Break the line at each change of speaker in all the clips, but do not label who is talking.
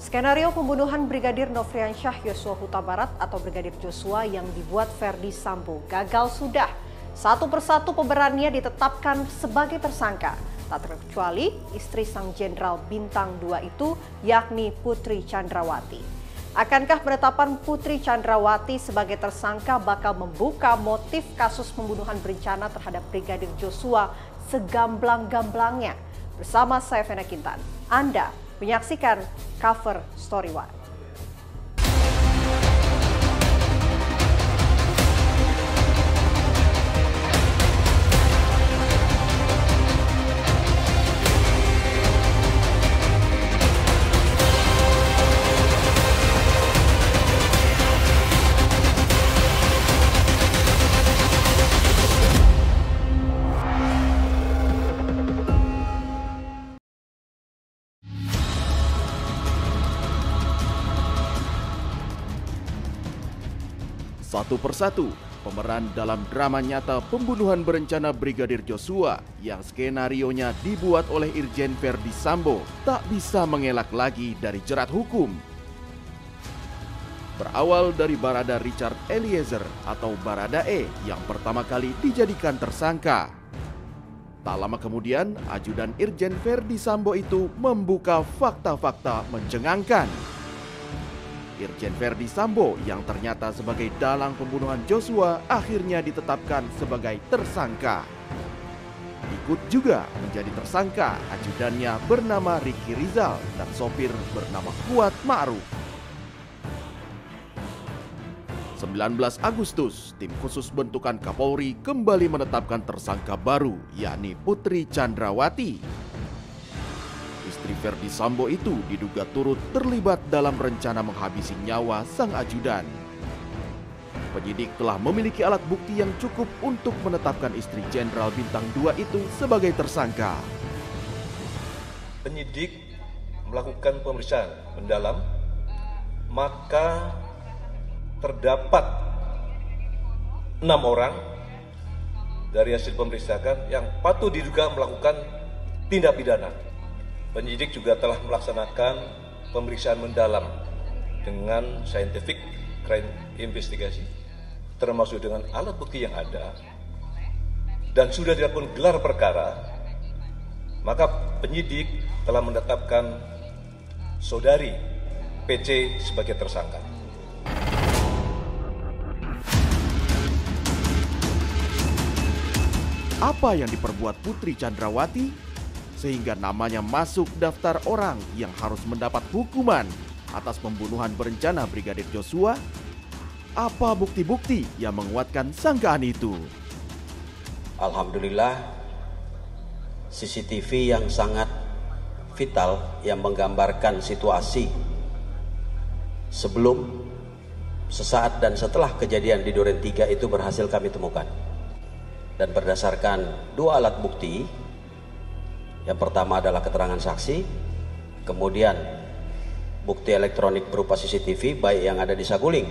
Skenario pembunuhan Brigadir Nofriansyah Yosua Huta Barat atau Brigadir Joshua yang dibuat Verdi Sambo gagal sudah. Satu persatu pemerannya ditetapkan sebagai tersangka. Tak terkecuali istri sang jenderal bintang 2 itu, yakni Putri Chandrawati. Akankah penetapan Putri Chandrawati sebagai tersangka bakal membuka motif kasus pembunuhan berencana terhadap Brigadir Joshua segamblang-gamblangnya? Bersama saya Vena Kintan, Anda menyaksikan Cover Story One.
Satu persatu, pemeran dalam drama nyata pembunuhan berencana Brigadir Joshua yang skenarionya dibuat oleh Irjen Verdi Sambo tak bisa mengelak lagi dari jerat hukum. Berawal dari Barada Richard Eliezer atau Baradae yang pertama kali dijadikan tersangka. Tak lama kemudian, ajudan Irjen Verdi Sambo itu membuka fakta-fakta mencengangkan. Irjen Verdi Sambo yang ternyata sebagai dalang pembunuhan Joshua akhirnya ditetapkan sebagai tersangka. Ikut juga menjadi tersangka ajudannya bernama Ricky Rizal dan sopir bernama Kuat Ma'ruf. 19 Agustus, tim khusus bentukan Kapolri kembali menetapkan tersangka baru, yakni Putri Chandrawati. Istri Verdi Sambo itu diduga turut terlibat dalam rencana menghabisi nyawa sang ajudan. Penyidik telah memiliki alat bukti yang cukup untuk menetapkan istri Jenderal Bintang 2 itu sebagai tersangka.
Penyidik melakukan pemeriksaan mendalam, maka terdapat 6 orang dari hasil pemeriksaan yang patut diduga melakukan tindak pidana. Penyidik juga telah melaksanakan pemeriksaan mendalam dengan scientific crime investigasi, termasuk dengan alat bukti yang ada, dan sudah dilakukan gelar perkara, maka penyidik telah menetapkan saudari PC sebagai tersangka.
Apa yang diperbuat Putri Chandrawati sehingga namanya masuk daftar orang yang harus mendapat hukuman atas pembunuhan berencana Brigadir Joshua? Apa bukti-bukti yang menguatkan sangkaan itu?
Alhamdulillah, CCTV yang sangat vital yang menggambarkan situasi sebelum, sesaat dan setelah kejadian di Duren 3 itu berhasil kami temukan. Dan berdasarkan 2 alat bukti, yang pertama adalah keterangan saksi, kemudian bukti elektronik berupa CCTV baik yang ada di Saguling,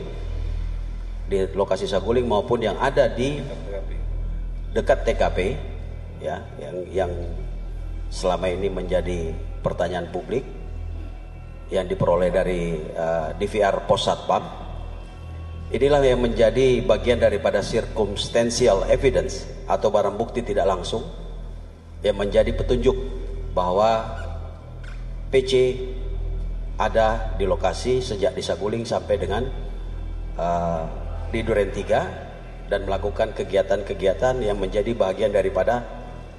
di lokasi Saguling maupun yang ada di dekat TKP, ya, yang selama ini menjadi pertanyaan publik yang diperoleh dari DVR Pos Satpam. Inilah yang menjadi bagian daripada circumstantial evidence atau barang bukti tidak langsung yang menjadi petunjuk bahwa PC ada di lokasi sejak di Saguling sampai dengan di Duren 3 dan melakukan kegiatan-kegiatan yang menjadi bagian daripada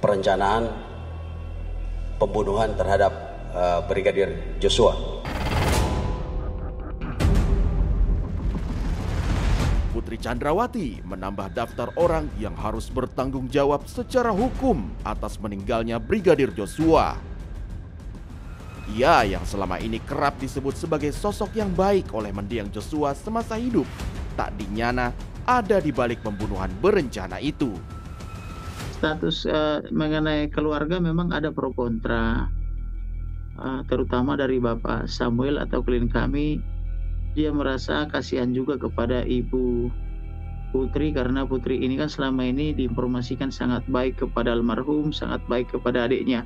perencanaan pembunuhan terhadap Brigadir Joshua.
Putri Chandrawati menambah daftar orang yang harus bertanggung jawab secara hukum atas meninggalnya Brigadir Joshua. Ia yang selama ini kerap disebut sebagai sosok yang baik oleh mendiang Joshua semasa hidup, tak dinyana ada di balik pembunuhan berencana itu.
Status mengenai keluarga memang ada pro kontra, terutama dari Bapak Samuel atau klien kami. Dia merasa kasihan juga kepada Ibu Putri karena Putri ini kan selama ini diinformasikan sangat baik kepada almarhum, sangat baik kepada adiknya.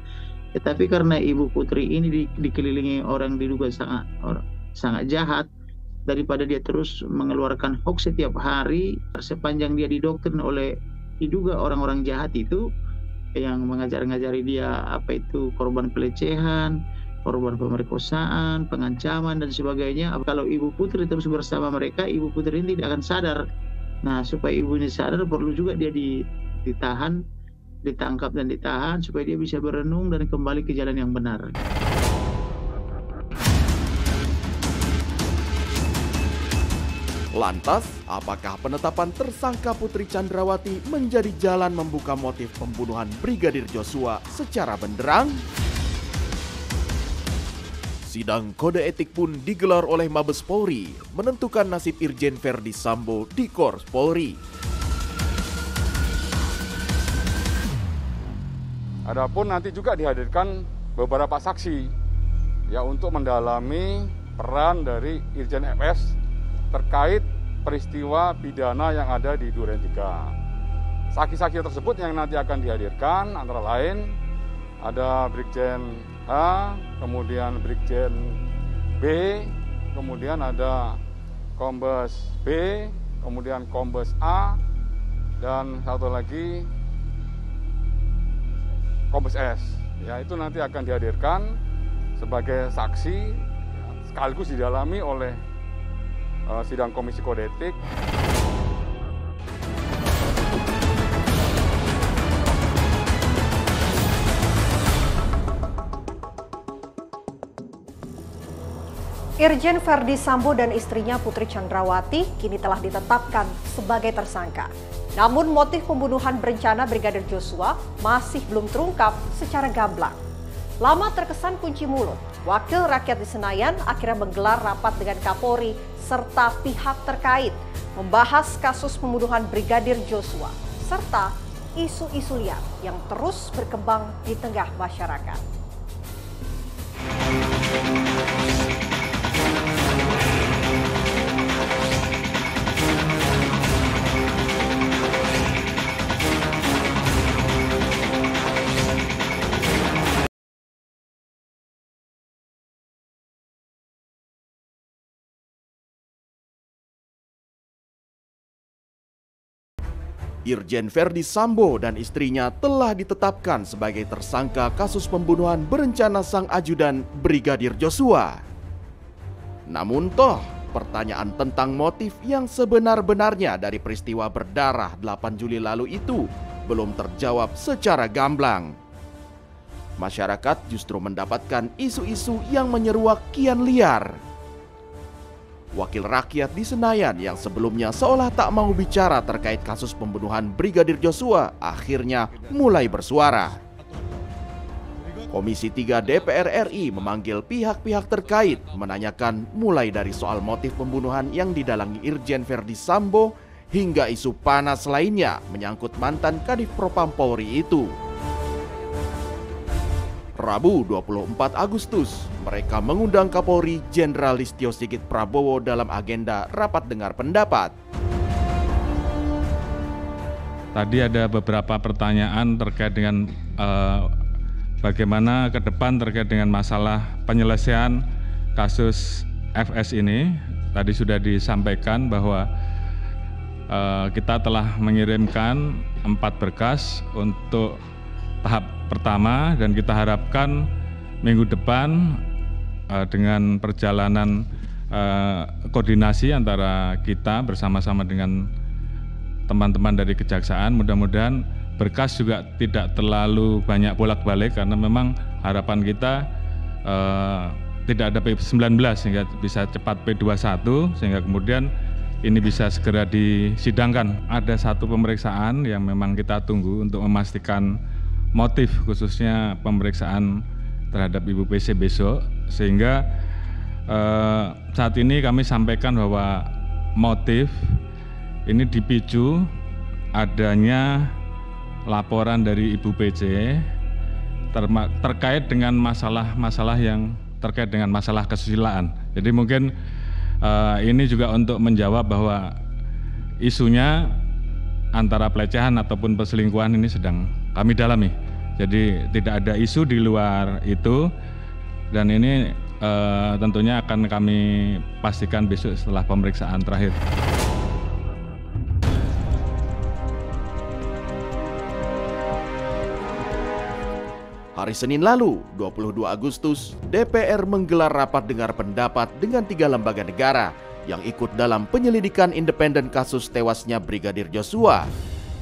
Tetapi karena Ibu Putri ini dikelilingi orang diduga sangat jahat, daripada dia terus mengeluarkan hoax setiap hari, sepanjang dia didoktrin oleh diduga orang-orang jahat itu yang mengajar-ngajari dia apa itu korban pelecehan, korban pemerkosaan, pengancaman dan sebagainya. Kalau Ibu Putri terus bersama mereka, Ibu Putri ini tidak akan sadar. Nah, supaya ibu ini sadar perlu juga dia ditahan, ditangkap dan ditahan supaya dia bisa berenung dan kembali ke jalan yang benar.
Lantas, apakah penetapan tersangka Putri Chandrawati menjadi jalan membuka motif pembunuhan Brigadir Joshua secara benderang? Sidang kode etik pun digelar oleh Mabes Polri, menentukan nasib Irjen Verdi Sambo di Korps Polri.
Adapun nanti juga dihadirkan beberapa saksi ya untuk mendalami peran dari Irjen FS terkait peristiwa pidana yang ada di Duren 3. Saksi-saksi tersebut yang nanti akan dihadirkan antara lain ada Brigjen A, kemudian Brigjen B, kemudian ada Kombes B, kemudian Kombes A, dan satu lagi Kombes S. Ya, itu nanti akan dihadirkan sebagai saksi sekaligus didalami oleh sidang Komisi Kode Etik.
Irjen Verdi Sambo dan istrinya Putri Chandrawati kini telah ditetapkan sebagai tersangka. Namun motif pembunuhan berencana Brigadir Joshua masih belum terungkap secara gamblang. Lama terkesan kunci mulut, Wakil Rakyat di Senayan akhirnya menggelar rapat dengan Kapolri serta pihak terkait membahas kasus pembunuhan Brigadir Joshua serta isu-isu liar yang terus berkembang di tengah masyarakat.
Irjen Verdi Sambo dan istrinya telah ditetapkan sebagai tersangka kasus pembunuhan berencana sang ajudan Brigadir Joshua. Namun toh, pertanyaan tentang motif yang sebenar-benarnya dari peristiwa berdarah 8 Juli lalu itu belum terjawab secara gamblang. Masyarakat justru mendapatkan isu-isu yang menyeruak kian liar. Wakil Rakyat di Senayan yang sebelumnya seolah tak mau bicara terkait kasus pembunuhan Brigadir Joshua akhirnya mulai bersuara. Komisi 3 DPR RI memanggil pihak-pihak terkait menanyakan mulai dari soal motif pembunuhan yang didalangi Irjen Verdi Sambo hingga isu panas lainnya menyangkut mantan Kadif Propam Polri itu. Rabu 24 Agustus, mereka mengundang Kapolri Jenderal Listio Sigit Prabowo dalam agenda rapat dengar pendapat.
Tadi ada beberapa pertanyaan terkait dengan bagaimana ke depan terkait dengan masalah penyelesaian kasus FS ini. Tadi sudah disampaikan bahwa kita telah mengirimkan 4 berkas untuk tahap pertama dan kita harapkan minggu depan dengan perjalanan koordinasi antara kita bersama-sama dengan teman-teman dari Kejaksaan, mudah-mudahan berkas juga tidak terlalu banyak bolak-balik karena memang harapan kita tidak ada P19 sehingga bisa cepat P21 sehingga kemudian ini bisa segera disidangkan. Ada satu pemeriksaan yang memang kita tunggu untuk memastikan motif khususnya pemeriksaan terhadap Ibu PC besok sehingga saat ini kami sampaikan bahwa motif ini dipicu adanya laporan dari Ibu PC terkait dengan masalah-masalah yang terkait dengan masalah kesusilaan. Jadi mungkin ini juga untuk menjawab bahwa isunya antara pelecehan ataupun perselingkuhan ini sedang kami dalami Jadi tidak ada isu di luar itu, dan ini tentunya akan kami pastikan besok setelah pemeriksaan terakhir.
Hari Senin lalu, 22 Agustus, DPR menggelar rapat dengar pendapat dengan 3 lembaga negara yang ikut dalam penyelidikan independen kasus tewasnya Brigadir Joshua,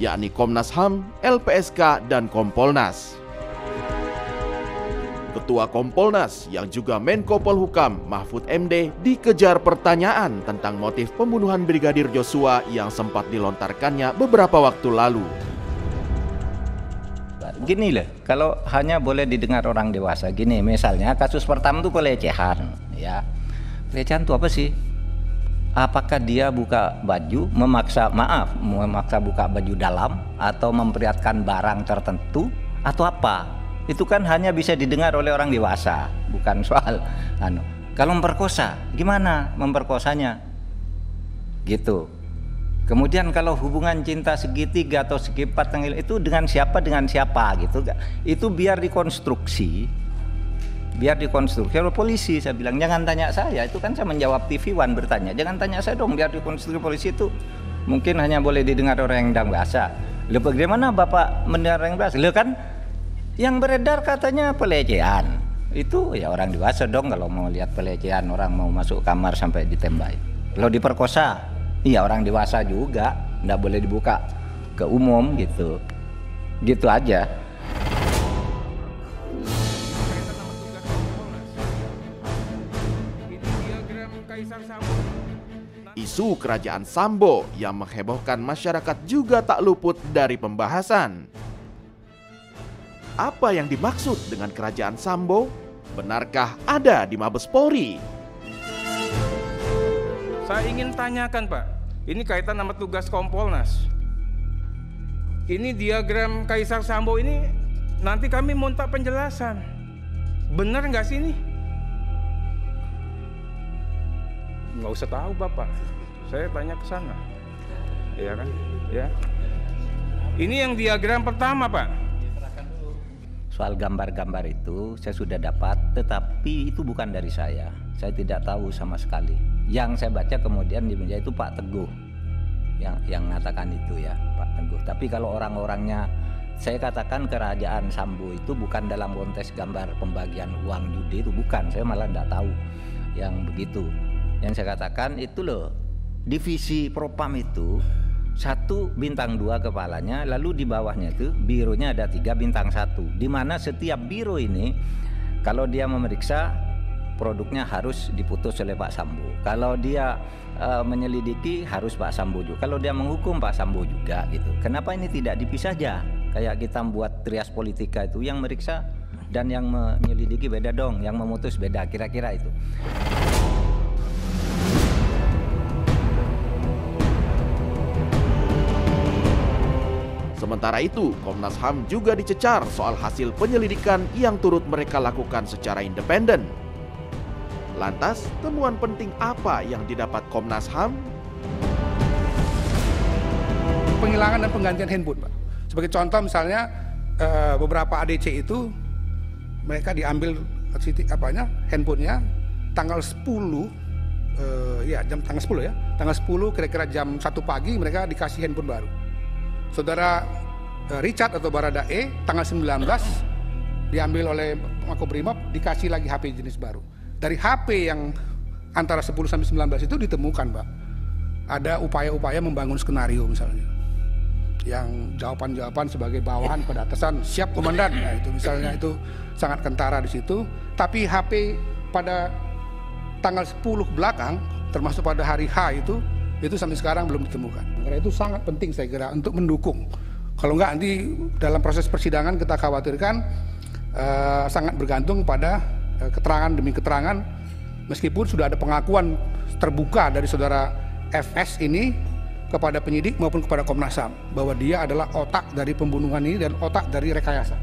yakni Komnas HAM, LPSK, dan Kompolnas. Ketua Kompolnas yang juga Menko Polhukam Mahfud MD dikejar pertanyaan tentang motif pembunuhan Brigadir Joshua yang sempat dilontarkannya beberapa waktu lalu.
Gini loh, kalau hanya boleh didengar orang dewasa, gini misalnya kasus pertama itu pelecehan, ya. Pelecehan itu apa sih? Apakah dia buka baju, memaksa buka baju dalam, atau memperlihatkan barang tertentu, atau apa? Itu kan hanya bisa didengar oleh orang dewasa, bukan soal Kalau memperkosa, gimana memperkosanya? Gitu. Kemudian kalau hubungan cinta segitiga atau segipat itu dengan siapa gitu, itu biar dikonstruksi. Kalau polisi saya bilang jangan tanya saya, itu kan saya menjawab TV One bertanya, jangan tanya saya dong, biar dikonstruksi. Polisi itu mungkin hanya boleh didengar orang yang dewasa. Lalu bagaimana Bapak mendengar orang dewasa? Lalu kan yang beredar katanya pelecehan, itu ya orang dewasa dong kalau mau lihat pelecehan, orang mau masuk kamar sampai ditembak. Kalau diperkosa, iya orang dewasa juga, nggak boleh dibuka ke umum gitu aja.
Isu kerajaan Sambo yang menghebohkan masyarakat juga tak luput dari pembahasan. Apa yang dimaksud dengan kerajaan Sambo? Benarkah ada di Mabes Polri?
Saya ingin tanyakan Pak, ini kaitan sama tugas Kompolnas. Ini diagram Kaisar Sambo ini nanti kami minta penjelasan. Benar nggak sih ini? Nggak usah tahu Bapak, saya tanya ke sana. Ya kan? Ya. Ini yang diagram pertama Pak.
Soal gambar-gambar itu saya sudah dapat, tetapi itu bukan dari saya. Saya tidak tahu sama sekali. Yang saya baca kemudian di media itu Pak Teguh yang mengatakan itu ya, Pak Teguh. Tapi kalau orang-orangnya, saya katakan kerajaan Sambo itu bukan dalam konteks gambar pembagian uang judi, itu bukan. Saya malah tidak tahu yang begitu. Yang saya katakan itu loh, divisi Propam itu 1 bintang 2 kepalanya, lalu di bawahnya itu bironya ada 3 bintang 1, di mana setiap biro ini kalau dia memeriksa produknya harus diputus oleh Pak Sambo. Kalau dia menyelidiki harus Pak Sambo juga. Kalau dia menghukum Pak Sambo juga gitu. Kenapa ini tidak dipisah aja? Kayak kita membuat trias politika itu, yang meriksa dan yang menyelidiki beda dong, yang memutus beda, kira-kira itu.
Sementara itu, Komnas HAM juga dicecar soal hasil penyelidikan yang turut mereka lakukan secara independen. Lantas, temuan penting apa yang didapat Komnas HAM?
Penghilangan dan penggantian handphone, Pak. Sebagai contoh misalnya beberapa ADC itu mereka diambil handphonenya tanggal 10 tanggal 10 kira-kira jam 1 pagi mereka dikasih handphone baru. Saudara Richard atau Baradae tanggal 19 diambil oleh Makobrimob, dikasih lagi HP jenis baru. Dari HP yang antara 10 sampai 19 itu ditemukan, Pak, ada upaya-upaya membangun skenario misalnya, yang jawaban-jawaban sebagai bawahan pada atasan, siap komandan. Nah, itu misalnya itu sangat kentara di situ. Tapi HP pada tanggal 10 belakang, termasuk pada hari H itu sampai sekarang belum ditemukan. Karena itu sangat penting saya kira untuk mendukung. Kalau enggak nanti dalam proses persidangan kita khawatirkan sangat bergantung pada keterangan demi keterangan, meskipun sudah ada pengakuan terbuka dari saudara FS ini kepada penyidik maupun kepada Komnas HAM bahwa dia adalah otak dari pembunuhan ini dan otak dari rekayasa.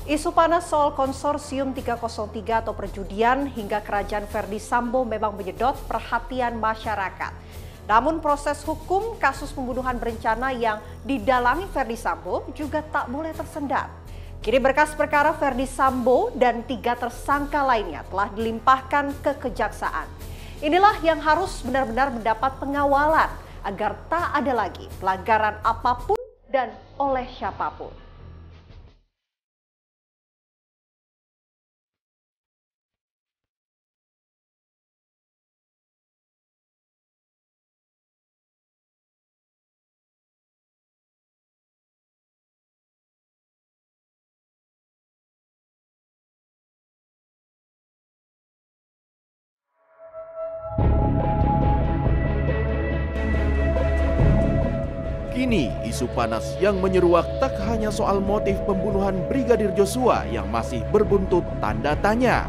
Isu panas soal konsorsium 303 atau perjudian hingga kerajaan Verdi Sambo memang menyedot perhatian masyarakat. Namun proses hukum kasus pembunuhan berencana yang didalami Verdi Sambo juga tak boleh tersendat. Kini berkas perkara Verdi Sambo dan 3 tersangka lainnya telah dilimpahkan ke kejaksaan. Inilah yang harus benar-benar mendapat pengawalan agar tak ada lagi pelanggaran apapun dan oleh siapapun.
Kini isu panas yang menyeruak tak hanya soal motif pembunuhan Brigadir Joshua yang masih berbuntut tanda tanya,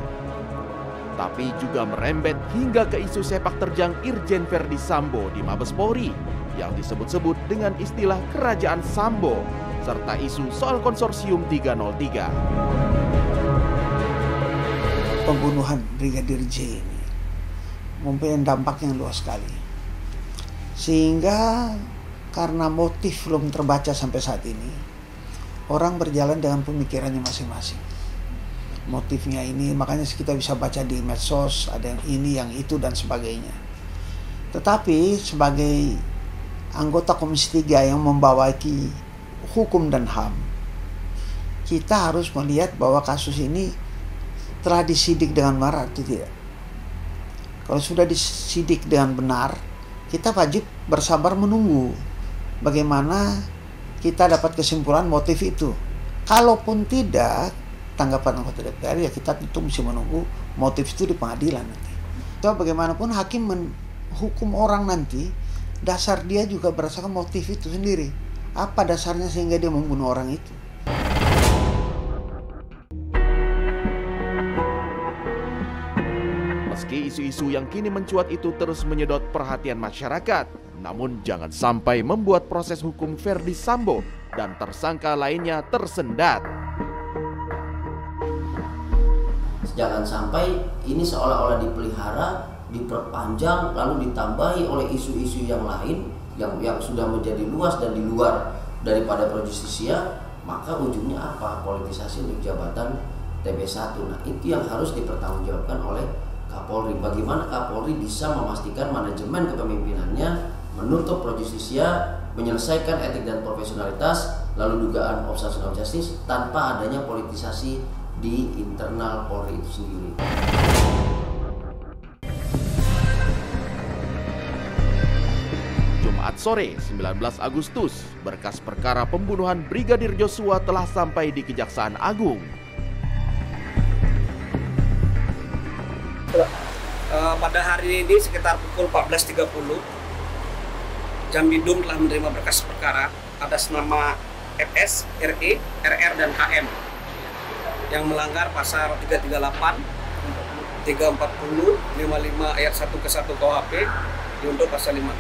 tapi juga merembet hingga ke isu sepak terjang Irjen Verdi Sambo di Mabes Polri yang disebut-sebut dengan istilah Kerajaan Sambo, serta isu soal konsorsium 303.
Pembunuhan Brigadir J ini mempunyai dampak yang luas sekali, sehingga karena motif belum terbaca sampai saat ini, orang berjalan dengan pemikirannya masing-masing. Motifnya ini, makanya kita bisa baca di medsos, ada yang ini, yang itu, dan sebagainya. Tetapi sebagai anggota Komisi 3 yang membawaki hukum dan HAM, kita harus melihat bahwa kasus ini telah disidik dengan benar atau tidak. Kalau sudah disidik dengan benar, kita wajib bersabar menunggu bagaimana kita dapat kesimpulan motif itu. Kalaupun tidak, tanggapan anggota DPR ya kita tentu mesti menunggu motif itu di pengadilan nanti. So, bagaimanapun hakim menghukum orang nanti, dasar dia juga berdasarkan motif itu sendiri. Apa dasarnya sehingga dia membunuh orang itu?
Meski isu-isu yang kini mencuat itu terus menyedot perhatian masyarakat, namun jangan sampai membuat proses hukum Verdi Sambo dan tersangka lainnya tersendat.
Jangan sampai ini seolah-olah dipelihara, diperpanjang, lalu ditambahi oleh isu-isu yang lain yang sudah menjadi luas dan di luar daripada pro justisia, maka ujungnya apa? Politisasi untuk jabatan TB1. Nah, itu yang harus dipertanggungjawabkan oleh Kapolri. Bagaimana Kapolri bisa memastikan manajemen kepemimpinannya menutup pro justisia, menyelesaikan etik dan profesionalitas, lalu dugaan obstruction of justice tanpa adanya politisasi di internal Polri itu sendiri.
Jumat sore 19 Agustus, berkas perkara pembunuhan Brigadir Joshua telah sampai di Kejaksaan Agung.
Pada hari ini sekitar pukul 14.30, Jambidum telah menerima berkas perkara atas nama FS, RE, RR, dan KM yang melanggar pasal 338, 340, 55 ayat 1 ke 1 KUHP diunduh pasal 56.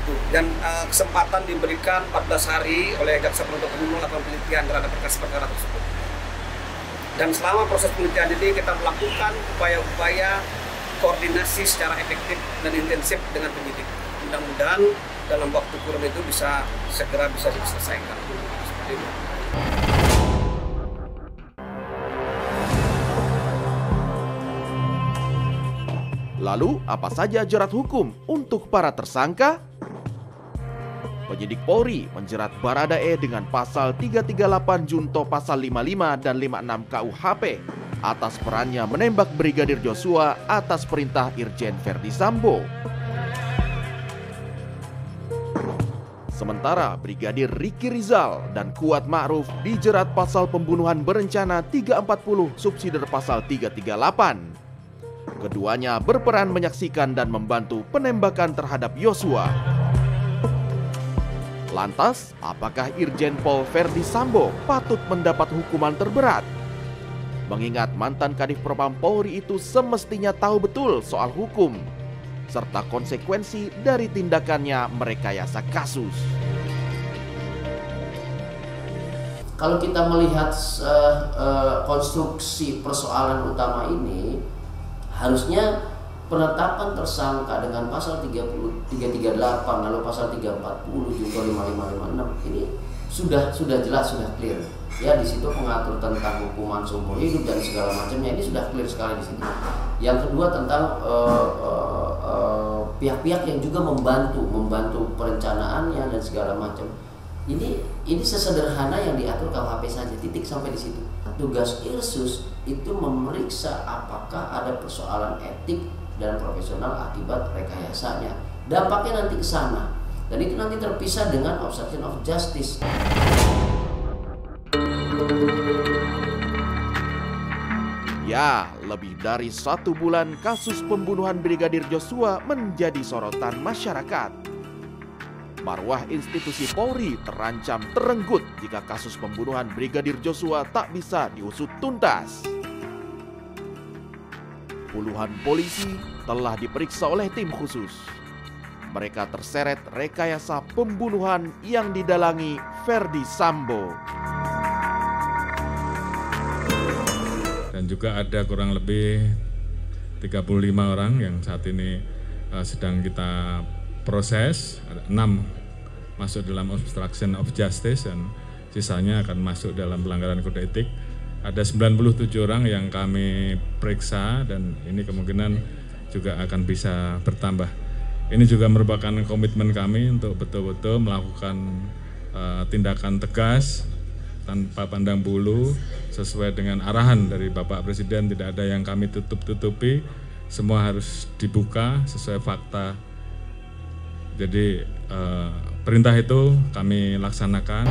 Itu. Dan kesempatan diberikan 14 hari oleh jaksa penuntut umum melakukan penelitian terhadap berkas perkara tersebut. Dan selama proses penelitian ini kita melakukan upaya-upaya koordinasi secara efektif dan intensif dengan penyidik. Mudah-mudahan dalam waktu kurun itu bisa segera diselesaikan. Seperti itu.
Lalu apa saja jerat hukum untuk para tersangka? Penyidik Polri menjerat Baradae dengan pasal 338 junto pasal 55 dan 56 KUHP atas perannya menembak Brigadir Joshua atas perintah Irjen Verdi Sambo. Sementara Brigadir Ricky Rizal dan Kuat Ma'ruf dijerat pasal pembunuhan berencana 340 subsidiar pasal 338. Keduanya berperan menyaksikan dan membantu penembakan terhadap Joshua. Lantas, apakah Irjen Pol Verdi Sambo patut mendapat hukuman terberat? Mengingat mantan Kadif Propam Polri itu semestinya tahu betul soal hukum serta konsekuensi dari tindakannya merekayasa kasus.
kalau kita melihat konstruksi persoalan utama ini, harusnya penetapan tersangka dengan pasal 338 lalu pasal 340 juga 5556 ini sudah jelas, sudah clear. Ya, di situ mengatur tentang hukuman seumur hidup dan segala macamnya, ini sudah clear sekali di sini. Yang kedua tentang pihak-pihak yang juga membantu perencanaannya dan segala macam. Ini sesederhana yang diatur KUHP saja, titik sampai di situ. Tugas Irsus itu memeriksa apakah ada persoalan etik dan profesional akibat rekayasanya. Dampaknya nanti ke sana. Dan itu nanti terpisah dengan obstruction of justice.
Ya, lebih dari 1 bulan kasus pembunuhan Brigadir Joshua menjadi sorotan masyarakat. Marwah institusi Polri terancam terenggut jika kasus pembunuhan Brigadir Joshua tak bisa diusut tuntas. Puluhan polisi telah diperiksa oleh tim khusus. Mereka terseret rekayasa pembunuhan yang didalangi Ferdi Sambo.
Dan juga ada kurang lebih 35 orang yang saat ini sedang kita proses. 6 masuk dalam obstruction of justice dan sisanya akan masuk dalam pelanggaran kode etik. Ada 97 orang yang kami periksa dan ini kemungkinan juga akan bisa bertambah. Ini juga merupakan komitmen kami untuk betul-betul melakukan tindakan tegas tanpa pandang bulu sesuai dengan arahan dari Bapak Presiden. Tidak ada yang kami tutup-tutupi, semua harus dibuka sesuai fakta. Jadi perintah itu kami laksanakan.